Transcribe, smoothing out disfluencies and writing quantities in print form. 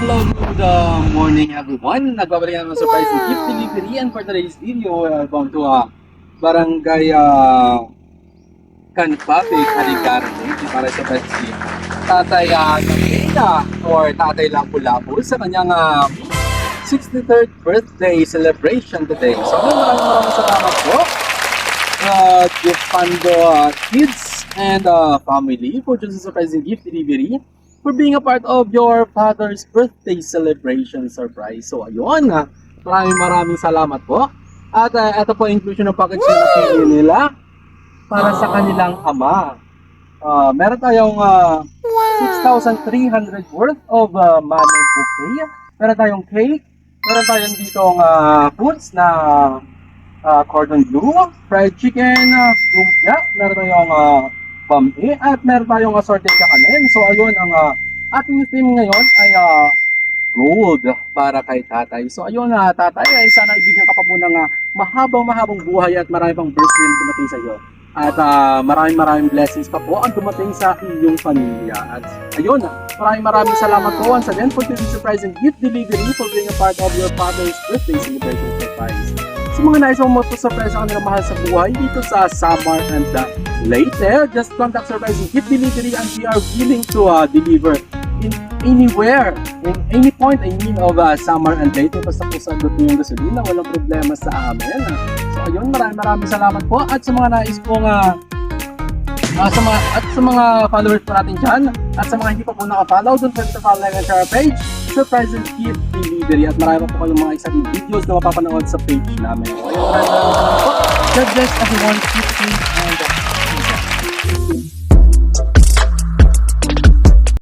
Good morning everyone. Nagbabalik naman sa surprise ng gift delivery, and for today's video, we're going to Barangay Canpabe, Caligaran, para sa si Tatay Napina or Tatay Lapu-Lapu sa kanyang 63rd birthday celebration today. So maraming salamat po Giftando Kids and family for just a surprising gift delivery, for being a part of your father's birthday celebration surprise. So ayun, maraming salamat po. At ito po inclusion ng package na napili nila para sa kanilang ama. Meron tayong 6,300 worth of money bouquet. Meron tayong cake. Meron tayong ditong foods na cordon bleu, fried chicken, lumpia. Meron tayong bambi, at meron tayong assorted kakanin. So ayun, ang ating theme ngayon ay gold para kay tatay. So ayun, tatay, sana ibigyan ka pa po ng mahabang buhay at marami pang birthday na dumating sa iyo. At maraming blessings pa po ang dumating sa iyong pamilya. At ayun, maraming salamat po once again for this surprising gift delivery, for being a part of your father's birthday celebration surprise. Sa mga nais mong magpasurprise sa kanilang mahal sa buhay dito sa Samar and Leyte, just contact Surprising Gift Delivery, and we are willing to deliver in anywhere, in any point of Samar and Leyte. Basta po sagot niyo yung gasolina, walang problema sa amin. So ayun, maraming salamat po. At sa mga nais pong sa mga followers po natin dyan, at sa mga hindi pa po naka-follow, don't forget to follow and share our page, Surprising Gift Delivery, at marami po kayong mga exciting videos na mapapanood sa page namin. So ayun, maraming salamat po. God bless everyone. Keep safe.